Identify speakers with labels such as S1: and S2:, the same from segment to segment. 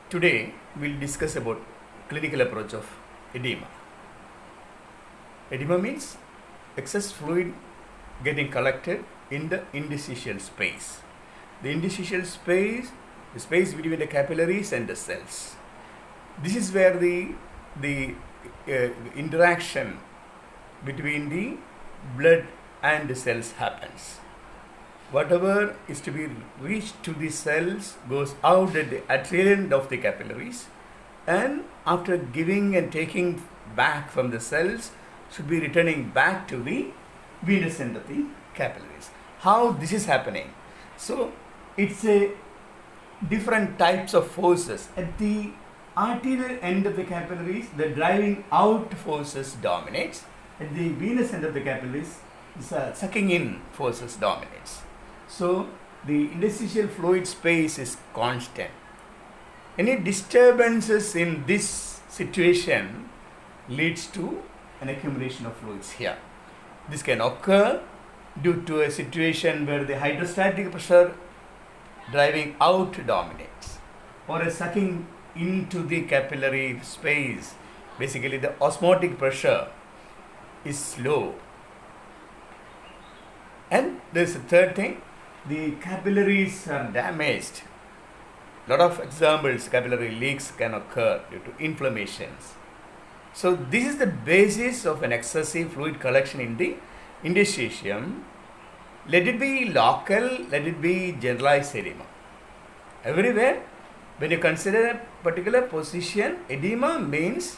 S1: Today we'll discuss about clinical approach of edema. Edema means excess fluid getting collected in the interstitial space. The interstitial space, the space between the capillaries and the cells. This is where the interaction between the blood and the cells happens. Whatever is to be reached to the cells goes out at the atrial end of the capillaries, and after giving and taking back from the cells should be returning back to the venous end of the capillaries. How this is happening? So it's a different types of forces. At the arterial end of the capillaries, the driving out forces dominates. At the venous end of the capillaries, sucking in forces dominates. So the interstitial fluid space is constant. Any disturbances in this situation leads to an accumulation of fluids here. This can occur due to a situation where the hydrostatic pressure driving out dominates, or a sucking into the capillary space. Basically, the osmotic pressure is low. And there's a third thing, the capillaries are damaged. Lot of examples, capillary leaks can occur due to inflammations. So this is the basis of an excessive fluid collection in the interstitium. Let it be local, let it be generalized edema. Everywhere, when you consider a particular position, edema means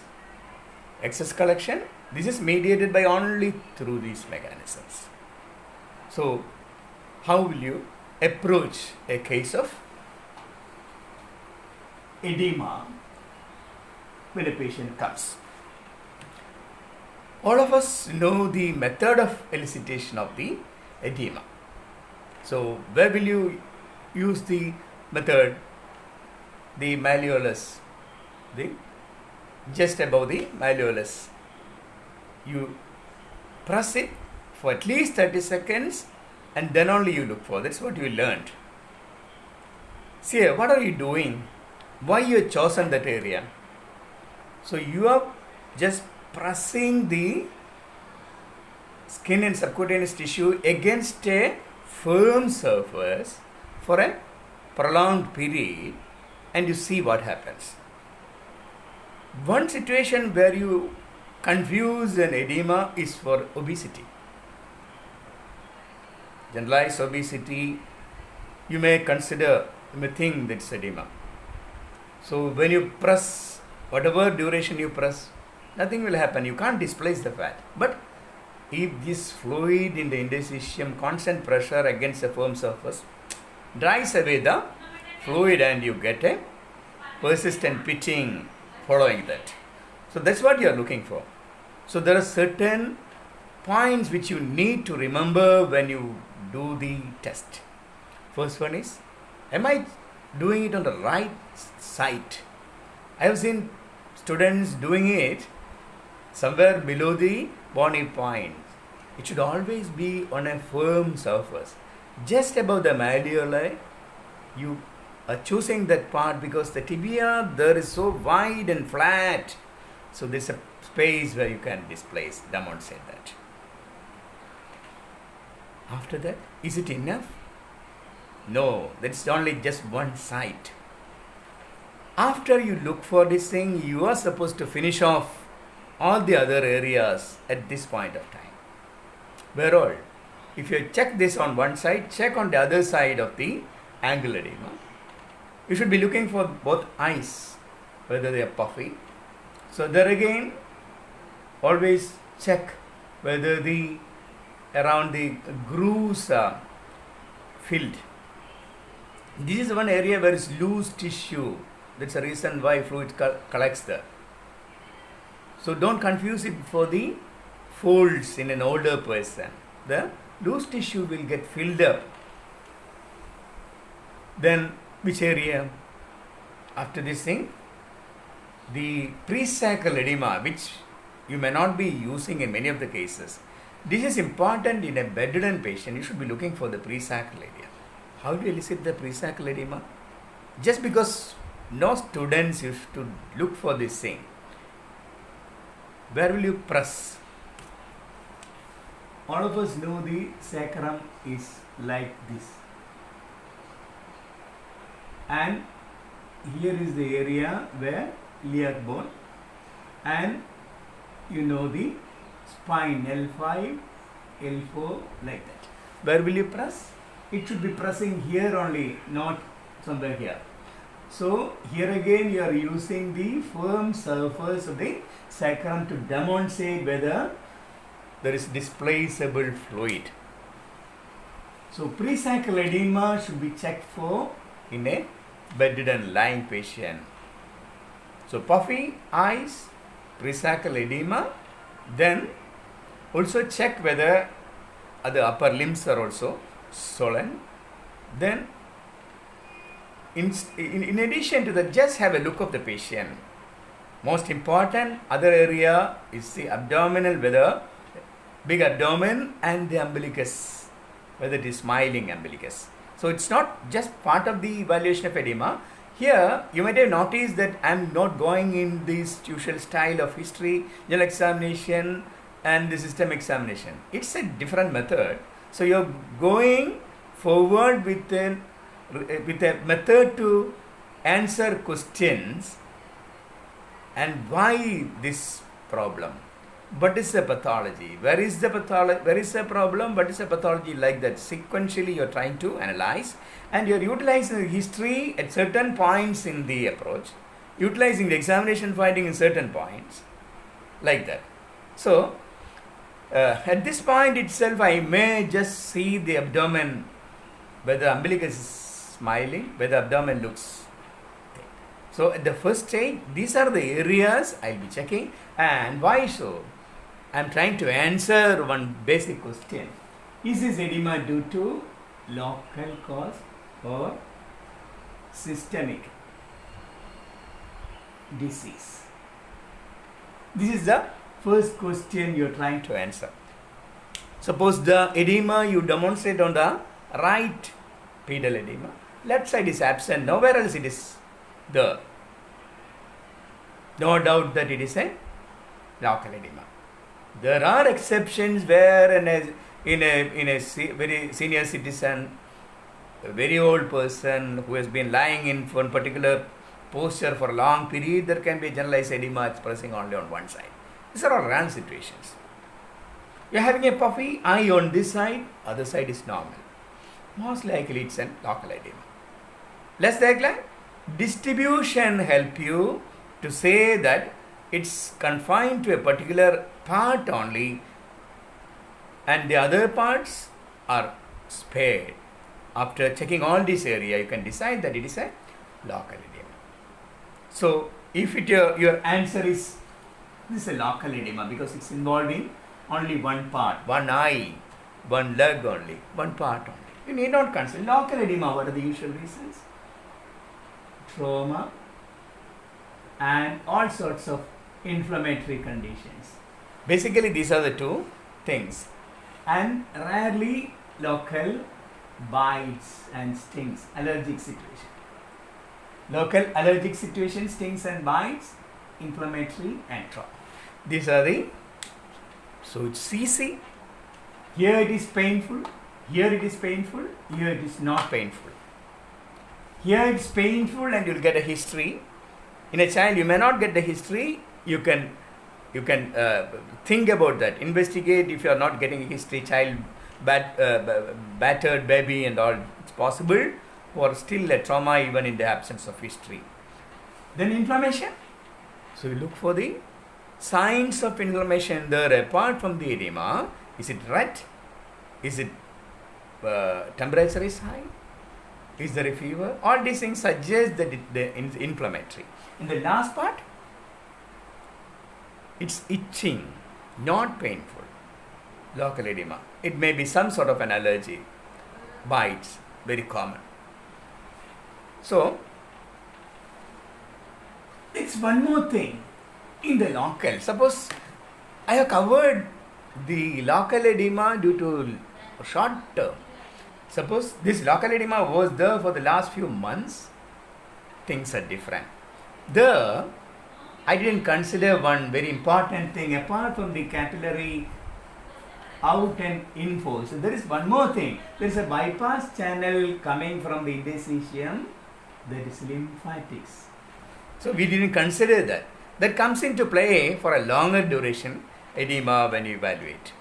S1: excess collection. This is mediated by only through these mechanisms. So, how will you approach a case of edema when a patient comes? All of us know the method of elicitation of the edema. So, where will you use the method? The malleolus, just above the malleolus. You press it for at least 30 seconds and then only you look for. That's what you learned. See, what are you doing? Why you have chosen that area? So you are just pressing the skin and subcutaneous tissue against a firm surface for a prolonged period, and you see what happens. One situation where you confuse an edema is for obesity. Generalized obesity, you may consider, you may think that's edema. So when you press, whatever duration you press, nothing will happen. You can't displace the fat. But if this fluid in the interstitium, constant pressure against a firm surface, drives away the fluid and you get a persistent pitching following that. So that's what you are looking for. So there are certain points which you need to remember when you do the test. First one is, am I doing it on the right side? I have seen students doing it somewhere below the bony point. It should always be on a firm surface. Just above the malleoli, you are choosing that part because the tibia there is so wide and flat. So there's a space where you can displace, demonstrate that. After that, is it enough? No, that's only just one side. After you look for this thing, you are supposed to finish off all the other areas at this point of time. Where all, if you check this on one side, check on the other side of the angle edema. You should be looking for both eyes, whether they are puffy. So there again, always check whether the around the grooves are filled. This is one area where it's loose tissue. That's the reason why fluid collects there. So don't confuse it for the folds in an older person. The loose tissue will get filled up. Then which area? After this thing, the presacral edema, which you may not be using in many of the cases. This is important in a bedridden patient. You should be looking for the presacral area. How do you elicit the presacral edema? Just because no students used to look for this thing. Where will you press? All of us know the sacrum is like this. And here is the area where iliac bone, and you know the spine L5, L4, like that. Where will you press? It should be pressing here only, not somewhere here. So here again you are using the firm surface of the sacrum to demonstrate whether there is displaceable fluid. So presacral edema should be checked for in a bedridden lying patient. So puffy eyes, presacral edema, then also check whether the upper limbs are also swollen. Then in addition to that, just have a look of the patient. Most important other area is the abdominal, whether big abdomen, and the umbilicus, whether it is smiling umbilicus. So it's not just part of the evaluation of edema. Here you might have noticed that I am not going in this usual style of history, general examination and the system examination. It's a different method. So you're going forward with a method to answer questions. And why this problem? What is the pathology? Where is the pathology? Where is the problem? What is the pathology? Like that. Sequentially, you're trying to analyze, and you're utilizing the history at certain points in the approach, utilizing the examination finding in certain points, like that. So, at this point itself, I may just see the abdomen, whether the umbilicus is smiling, whether the abdomen looks. So at the first stage, these are the areas I'll be checking. And why so? I'm trying to answer one basic question. Is this edema due to local cause or systemic disease? This is the first question you're trying to answer. Suppose the edema you demonstrate on the right pedal edema, left side is absent, nowhere else it is there. No doubt that it is a local edema. There are exceptions where in a very senior citizen, a very old person who has been lying in one particular posture for a long period, there can be generalized edema expressing only on one side. These are all rare situations. You are having a puffy eye on this side, other side is normal. Most likely it's a local edema. Less likely, distribution help you to say that it's confined to a particular part only and the other parts are spared. After checking all this area, you can decide that it is a local edema. So, if your answer is this is a local edema because it's involving only one part, one eye, one leg only, one part only. You need not consider local edema. What are the usual reasons? Trauma and all sorts of inflammatory conditions. Basically, these are the two things. And rarely local bites and stings, allergic situation. Local allergic situation, stings and bites, inflammatory and trauma. These are the, so it's easy. Here it is painful, here it is painful, here it is not painful. Here it's painful and you'll get a history. In a child, you may not get the history. You can think about that. Investigate if you are not getting a history. Child battered baby and all. It's possible for still a trauma even in the absence of history. Then inflammation. So you look for the signs of inflammation there apart from the edema. Is it red? Is it temperature is high? Is there a fever? All these things suggest that the inflammatory. In the last part, it's itching, not painful. Local edema. It may be some sort of an allergy. Bites, very common. So, it's one more thing. In the local, suppose I have covered the local edema due to short term. Suppose this local edema was there for the last few months things are different. There, I didn't consider one very important thing apart from the capillary out and in force. So there is one more thing. There is a bypass channel coming from the interstitium, that is lymphatics. So we didn't consider that. That comes into play for a longer duration edema when you evaluate.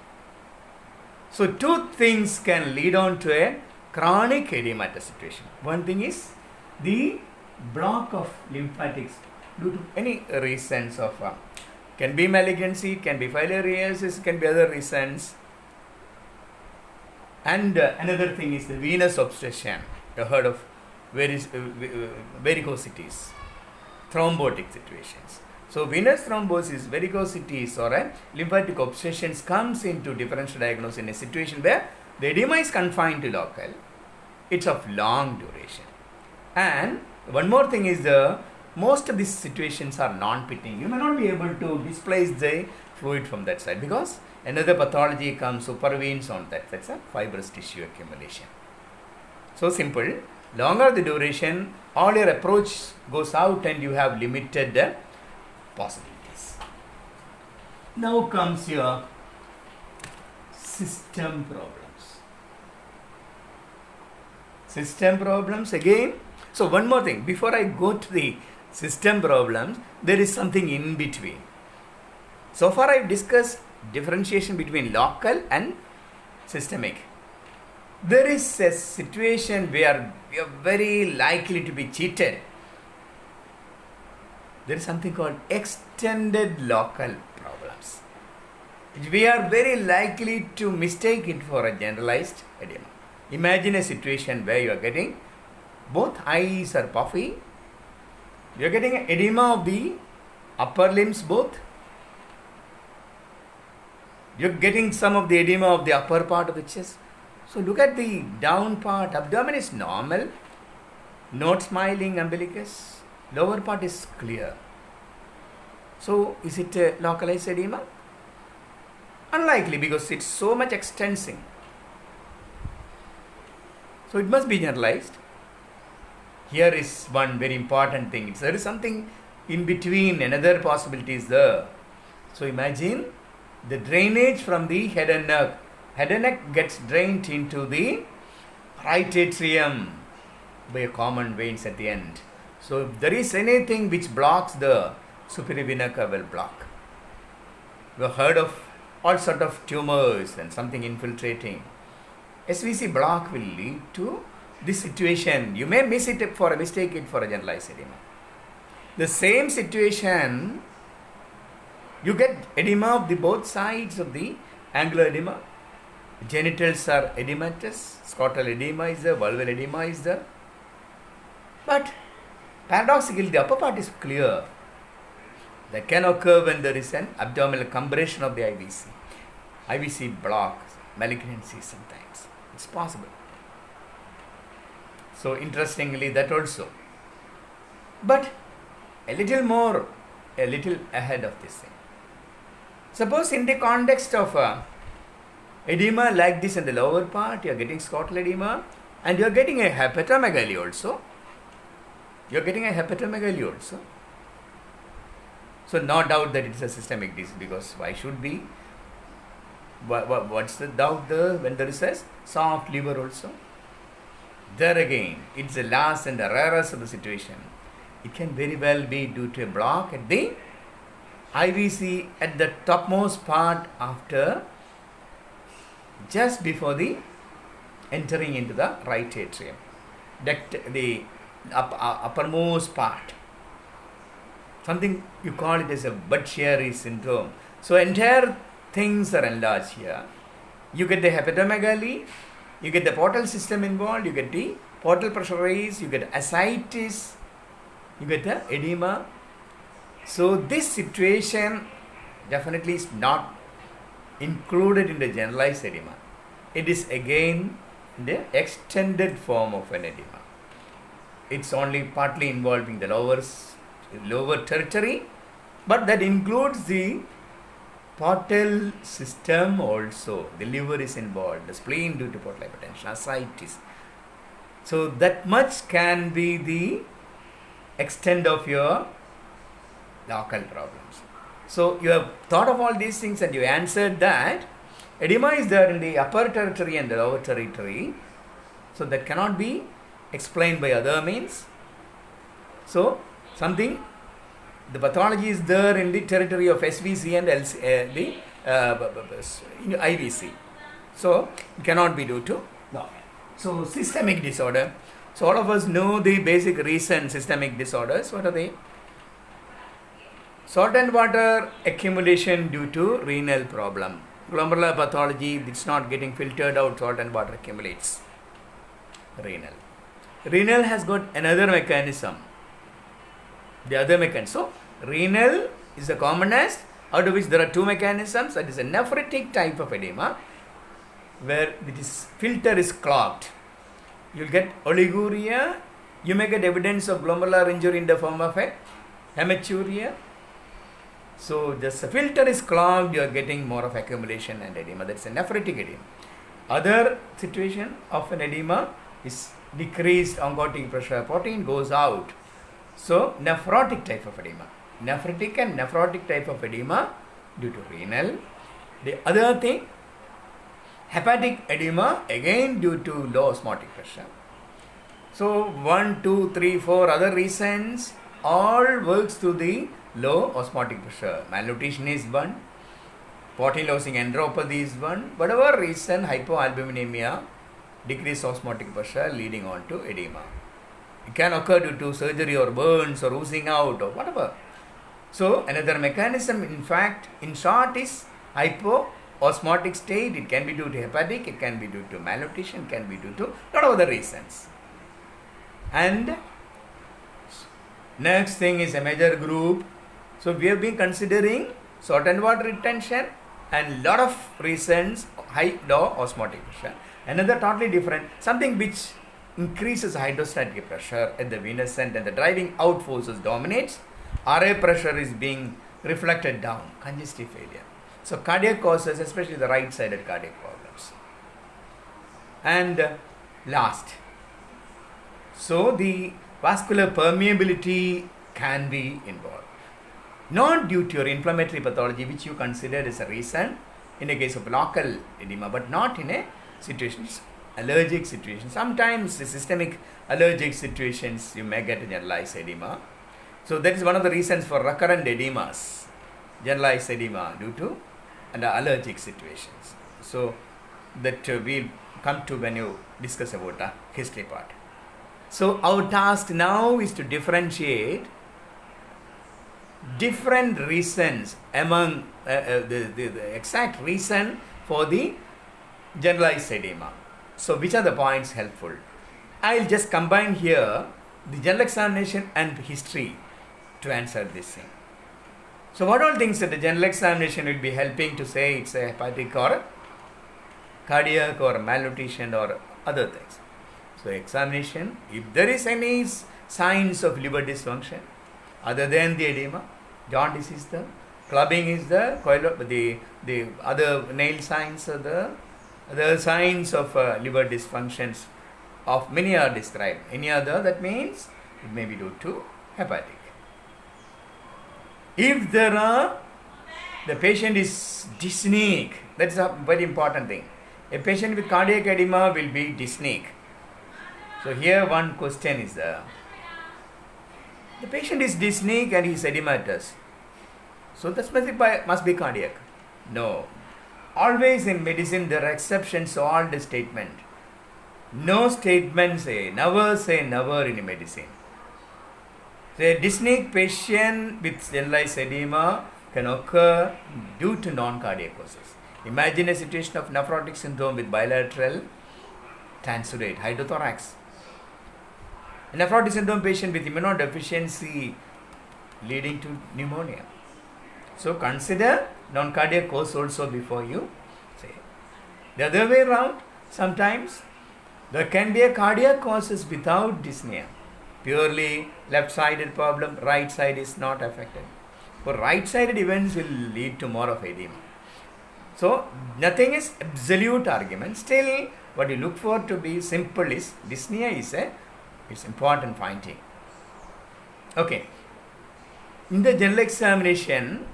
S1: So two things can lead on to a chronic edematous situation. One thing is the block of lymphatics due to any reasons of can be malignancy, can be filariasis, can be other reasons. And another thing is the venous obstruction. You heard of varicosities, thrombotic situations. So venous thrombosis, varicosities or a lymphatic obstructions comes into differential diagnosis in a situation where the edema is confined to local. It's of long duration. And one more thing is most of these situations are non-pitting. You may not be able to displace the fluid from that side because another pathology comes supervenes on that. That's a fibrous tissue accumulation. So simple. Longer the duration, all your approach goes out and you have limited possibilities. Now comes your system problems. System problems again. So one more thing, before I go to the system problems, there is something in between. So far I have discussed differentiation between local and systemic. There is a situation where we are very likely to be cheated. There is something called extended local problems. We are very likely to mistake it for a generalized edema. Imagine a situation where you are getting both eyes are puffy, you are getting an edema of the upper limbs both, you are getting some of the edema of the upper part of the chest. So look at the down part, abdomen is normal, not smiling umbilicus, lower part is clear. So is it a localized edema? Unlikely because it's so much extensing. So it must be generalized. Here is one very important thing. There is something in between, another possibility is there. So imagine the drainage from the head and neck. Head and neck gets drained into the right atrium by common veins at the end. So if there is anything which blocks the superior vena cava will block. You have heard of all sort of tumors and something infiltrating. SVC block will lead to this situation. You may mistake it for a generalized edema. The same situation, you get edema of the both sides of the angular edema. Genitals are edematous, scrotal edema is there, vulval edema is there. But paradoxically, the upper part is clear. That can occur when there is an abdominal compression of the IVC. IVC blocks, malignancy sometimes. It's possible. So interestingly, that also. But a little ahead of this thing. Suppose in the context of edema like this in the lower part, you are getting scrotal edema and you are getting a hepatomegaly also. So no doubt that it is a systemic disease because why should be? What's the doubt there when there is a soft liver also? There again, it's the last and the rarest of the situation. It can very well be due to a block at the IVC at the topmost part after just before the entering into the right atrium. The uppermost part. Something you call it as a Budd-Chiari syndrome. So entire things are enlarged here. You get the hepatomegaly, you get the portal system involved, you get the portal pressure rise, you get ascites, you get the edema. So this situation definitely is not included in the generalized edema. It is again the extended form of an edema. It's only partly involving the lower territory, but that includes the portal system also. The liver is involved, the spleen due to portal hypertension, ascites. So that much can be the extent of your local problems. So you have thought of all these things and you answered that edema is there in the upper territory and the lower territory. So that cannot be explained by other means. So something, the pathology is there in the territory of SVC and IVC. So it cannot be due to no. So systemic disorder. So all of us know the basic reason systemic disorders. What are they? Salt and water accumulation due to renal problem. Glomerular pathology, it's not getting filtered out, salt and water accumulates. Renal. Renal has got another mechanism. The other mechanism. So, renal is the commonest, out of which there are two mechanisms. That is a nephritic type of edema, where this filter is clogged. You will get oliguria. You may get evidence of glomerular injury in the form of a hematuria. So, just the filter is clogged, you are getting more of accumulation and edema. That's a nephritic edema. Other situation of an edema is decreased oncotic pressure. Protein goes out. So, nephrotic type of edema. Nephritic and nephrotic type of edema due to renal. The other thing, hepatic edema, again due to low osmotic pressure. So, 1, 2, 3, 4 other reasons, all works through the low osmotic pressure. Malnutrition is one, protein losing enteropathy is one. Whatever reason, hypoalbuminemia, decreased osmotic pressure leading on to edema. It can occur due to surgery or burns or oozing out or whatever. So another mechanism, in fact, in short, is hypoosmotic state. It can be due to hepatic, it can be due to malnutrition, it can be due to a lot of other reasons. And next thing is a major group. So we have been considering salt and water retention and lot of reasons, low osmotic pressure. Another totally different, something which increases hydrostatic pressure at the venous end and the driving out forces dominates. RA pressure is being reflected down, congestive failure. So cardiac causes, especially the right-sided cardiac problems. And last, so the vascular permeability can be involved. Not due to your inflammatory pathology, which you consider as a reason in a case of local edema, but not in a situation, allergic situation. Sometimes the systemic allergic situations, you may get a generalized edema. So that is one of the reasons for recurrent edemas, generalized edema due to allergic situations. So that we'll come to when you discuss about the history part. So our task now is to differentiate different reasons among the exact reason for the generalized edema. So which are the points helpful? I'll just combine here the general examination and history to answer this thing. So what all things that the general examination will be helping to say it's a hepatic or cardiac or malnutrition or other things. So examination, if there is any signs of liver dysfunction other than the edema, jaundice is there, clubbing is there, the other nail signs are there, other signs of liver dysfunctions of many are described. Any other, that means it may be due to hepatic. If there are, the patient is dyspneic, that's a very important thing. A patient with cardiac edema will be dyspneic. So here one question is there. The patient is dyspneic and he is edematous. So that must be cardiac. No. Always in medicine there are exceptions to all the statement. No statement never say never in medicine. So a dyspneic patient with generalized edema can occur due to non-cardiac causes. Imagine a situation of nephrotic syndrome with bilateral transudate hydrothorax. A nephrotic syndrome patient with immunodeficiency leading to pneumonia. So consider non-cardiac cause also before you say. The other way around, sometimes there can be a cardiac causes without dyspnea. Purely left-sided problem, right side is not affected. For right-sided events will lead to more of edema. So nothing is absolute argument. Still, what you look for to be simple is dyspnea is it's important finding. Okay. In the general examination,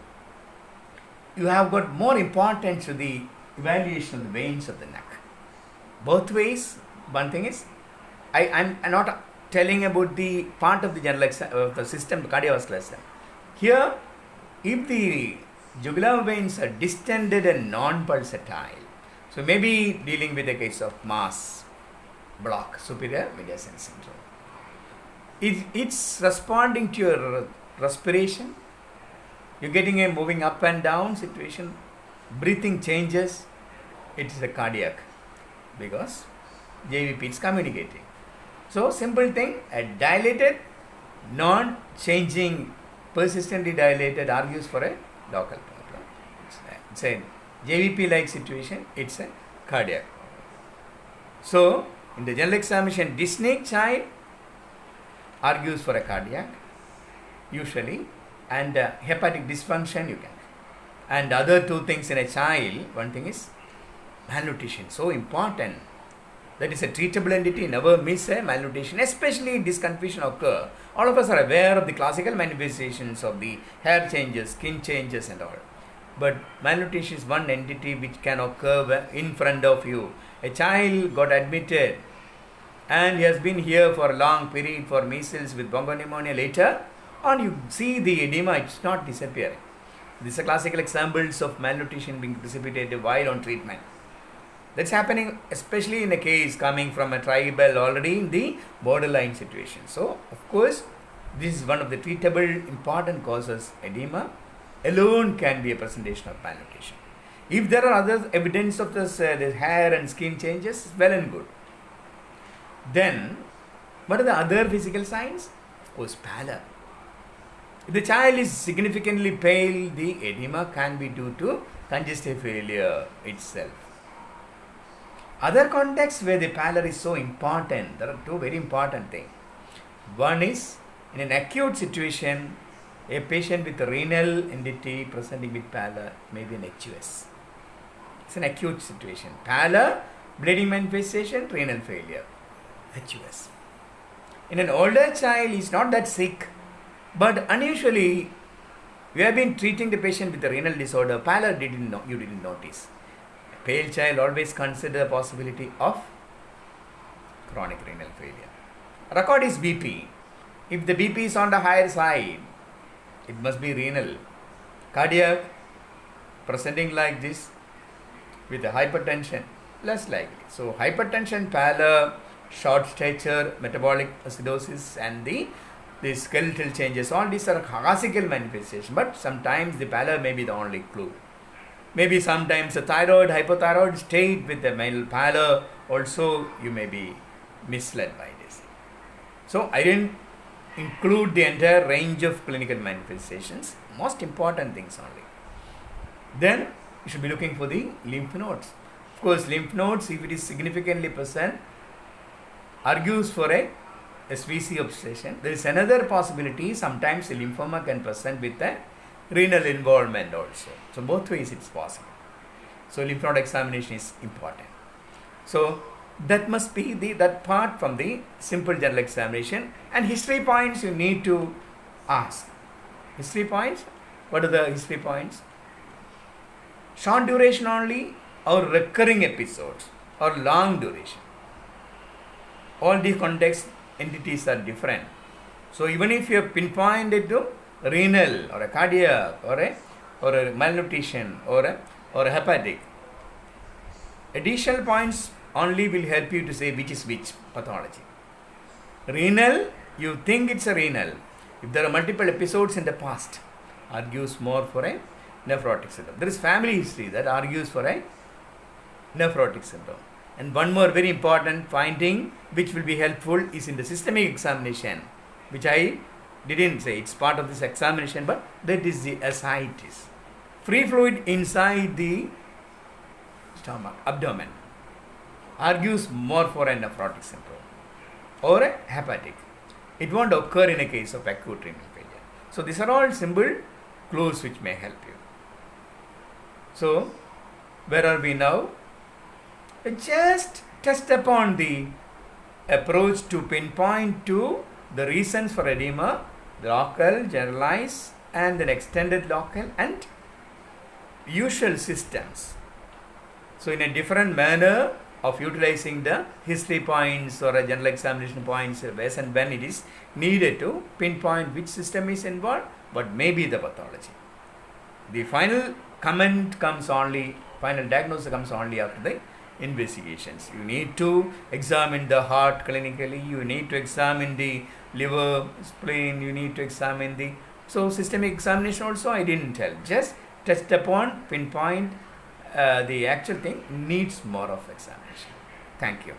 S1: you have got more importance to the evaluation of the veins of the neck. Both ways. One thing is, I'm not telling about the part of the the system, the cardiovascular system. Here, if the jugular veins are distended and non-pulsatile, so maybe dealing with a case of mass block, superior mediastinal syndrome. It's responding to your respiration. You're getting a moving up and down situation, breathing changes. It is a cardiac because JVP is communicating. So simple thing, a dilated, non-changing, persistently dilated argues for a local problem. It's a JVP-like situation. It's a cardiac problem. So in the general examination, dyspneic child argues for a cardiac usually, and hepatic dysfunction you can. And other two things in a child, one thing is malnutrition, so important. That is a treatable entity, never miss a malnutrition, especially this confusion occur. All of us are aware of the classical manifestations of the hair changes, skin changes and all. But malnutrition is one entity which can occur in front of you. A child got admitted and he has been here for a long period for measles with bronchopneumonia. Later on you see the edema, it's not disappearing. These are classical examples of malnutrition being precipitated while on treatment. That's happening especially in a case coming from a tribal already in the borderline situation. So, of course, this is one of the treatable important causes. Edema alone can be a presentation of malnutrition. If there are other evidence of this hair and skin changes, well and good. Then, what are the other physical signs? Of course, pallor. If the child is significantly pale, the edema can be due to congestive failure itself. Other contexts where the pallor is so important, there are two very important things. One is in an acute situation, a patient with a renal entity presenting with pallor may be an HUS. It's an acute situation. Pallor, bleeding manifestation, renal failure, HUS. In an older child, he is not that sick, but unusually, we have been treating the patient with a renal disorder. Pallor you didn't notice. A pale child always consider the possibility of chronic renal failure. Record is BP. If the BP is on the higher side, it must be renal. Cardiac, presenting like this with a hypertension, less likely. So hypertension, pallor, short stature, metabolic acidosis, and the skeletal changes, all these are classical manifestations, but sometimes the pallor may be the only clue. Maybe sometimes a thyroid, hypothyroid state with a male pallor, also you may be misled by this. So I didn't include the entire range of clinical manifestations, most important things only. Then you should be looking for the lymph nodes. Of course, lymph nodes, if it is significantly present, argues for a SVC obstruction. There is another possibility, sometimes the lymphoma can present with a renal involvement also. So both ways it's possible. So lymph node examination is important. So that must be that part from the simple general examination. And history points you need to ask. History points, what are the history points? Short duration only or recurring episodes or long duration. All these contexts entities are different. So even if you have pinpointed to renal or a cardiac or a malnutrition or a hepatic, additional points only will help you to say which is which pathology. Renal, you think it's a renal. If there are multiple episodes in the past, argues more for a nephrotic syndrome. There is family history that argues for a nephrotic syndrome. And one more very important finding which will be helpful is in the systemic examination, which I didn't say, it's part of this examination, but that is the ascites. Free fluid inside the stomach, abdomen, argues more for a nephrotic syndrome or a hepatic. It won't occur in a case of acute renal failure. So these are all simple clues which may help you. So where are we now? Just test upon the approach to pinpoint to the reasons for edema local, generalized, and then extended local and usual systems. So in a different manner of utilizing the history points or a general examination points as and when it is needed to pinpoint which system is involved, what may be the pathology. The final comment comes only, final diagnosis comes only after the investigations. You need to examine the heart clinically, you need to examine the liver, spleen, you need to examine the, so systemic examination also I didn't tell, just touched upon, pinpoint the actual thing needs more of examination. Thank you.